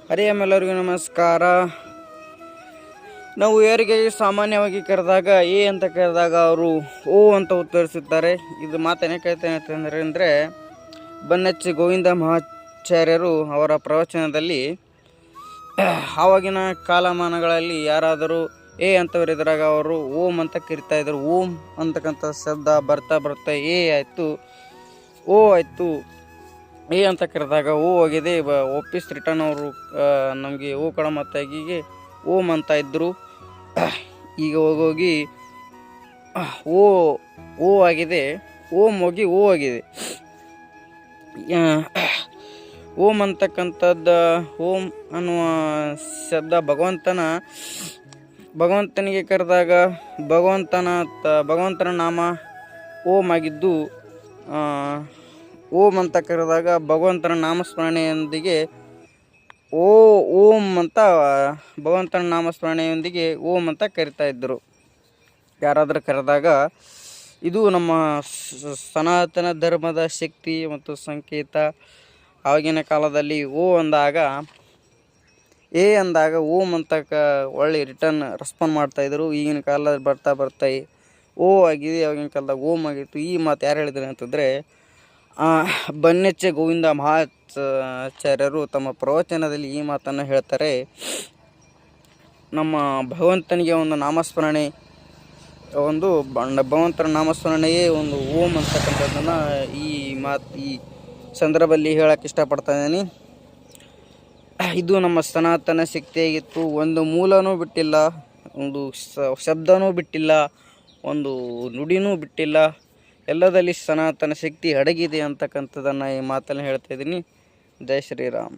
ಹರಿಯಂ ಎಲ್ಲರಿಗೂ ನಮಸ್ಕಾರ. ನಾವು ಯಾರಿಗೆ ಸಾಮಾನ್ಯವಾಗಿ ಕರೆದಾಗ ಎ ಅಂತ ಕರೆದಾಗ ಅವರು ಓ ಅಂತ ಉತ್ತರಿಸುತ್ತಾರೆ. ಇದು ಮಾತನ್ನೇ ಕೇಳ್ತೇನೆ ಅಂದರೆ ಬನ್ನಚ್ಚಿ ಗೋವಿಂದ ಮಹಾಚಾರ್ಯರು ಅವರ ಪ್ರವಚನದಲ್ಲಿ ಆವಾಗಿನ ಕಾಲಮಾನಗಳಲ್ಲಿ ಯಾರಾದರೂ ಎ ಅಂತವರಿದ್ರಾಗ ಅವರು ಓಂ ಅಂತ ಕರಿತಾ ಇದ್ರು. ಓಂ ಅಂತಕ್ಕಂಥ ಶಬ್ದ ಬರ್ತಾ ಎ ಆಯಿತು, ಓ ಆಯಿತು. ಎ ಅಂತ ಕರೆದಾಗ ಓ ಆಗಿದೆ. ಒಪ್ಪಿಸ್ ರಿಟರ್ನ್ ಅವರು ನಮಗೆ ಓ ಕಡ ಮತ್ತಾಗಿಗೆ ಓಂ ಅಂತ ಇದ್ದರು. ಈಗ ಹೋಗೋಗಿ ಓ ಓ ಆಗಿದೆ, ಓಂ ಹೋಗಿ ಓ ಆಗಿದೆ. ಓಂ ಅಂತಕ್ಕಂಥದ್ದು, ಓಂ ಅನ್ನುವ ಶಬ್ದ ಭಗವಂತನಿಗೆ ಕರೆದಾಗ ಭಗವಂತನ ನಾಮ ಓಂ ಆಗಿದ್ದು, ಓಂ ಅಂತ ಕರೆದಾಗ ಭಗವಂತನ ನಾಮಸ್ಮರಣೆಯೊಂದಿಗೆ ಓಂ ಅಂತ ಭಗವಂತನ ನಾಮಸ್ಮರಣೆಯೊಂದಿಗೆ ಓಂ ಅಂತ ಕರಿತಾ ಇದ್ದರು ಯಾರಾದರೂ ಕರೆದಾಗ. ಇದು ನಮ್ಮ ಸನಾತನ ಧರ್ಮದ ಶಕ್ತಿ ಮತ್ತು ಸಂಕೇತ. ಆವಾಗಿನ ಕಾಲದಲ್ಲಿ ಓ ಅಂದಾಗ ಎ ಅಂದಾಗ ಓಂ ಅಂತ ಒಳ್ಳೆ ರಿಟರ್ನ್ ರೆಸ್ಪಾಂಡ್ ಮಾಡ್ತಾಯಿದ್ರು. ಈಗಿನ ಕಾಲದಲ್ಲಿ ಬರ್ತಾ ಓ ಆಗಿದೆ, ಆವಾಗಿನ ಕಾಲದಾಗ ಓಂ ಆಗಿತ್ತು. ಈ ಮಾತು ಯಾರು ಹೇಳಿದ್ರು ಅಂತಂದರೆ ಬನ್ನಚ್ಚೆ ಗೋವಿಂದ ಮಹಾಚಾರ್ಯರು ತಮ್ಮ ಪ್ರವಚನದಲ್ಲಿ ಈ ಮಾತನ್ನು ಹೇಳ್ತಾರೆ. ನಮ್ಮ ಭಗವಂತನಿಗೆ ಒಂದು ನಾಮಸ್ಮರಣೆ, ಭಗವಂತನ ನಾಮಸ್ಮರಣೆಯೇ ಒಂದು ಓಂ ಅಂತಕ್ಕಂಥದ್ದನ್ನು ಈ ಸಂದರ್ಭದಲ್ಲಿ ಹೇಳಕ್ಕೆ ಇಷ್ಟಪಡ್ತಾ ಇದ್ದೀನಿ. ಇದು ನಮ್ಮ ಸನಾತನ ಶಕ್ತಿಯಾಗಿತ್ತು. ಒಂದು ಮೂಲನೂ ಬಿಟ್ಟಿಲ್ಲ, ಒಂದು ಶಬ್ದನೂ ಬಿಟ್ಟಿಲ್ಲ, ಒಂದು ನುಡಿನೂ ಬಿಟ್ಟಿಲ್ಲ. ಎಲ್ಲದಲ್ಲಿ ಸನಾತನ ಶಕ್ತಿ ಅಡಗಿದೆ ಅಂತಕ್ಕಂಥದ್ದನ್ನು ಈ ಮಾತನ್ನು ಹೇಳ್ತಾ ಇದ್ದೀನಿ. ಜೈ ಶ್ರೀರಾಮ್.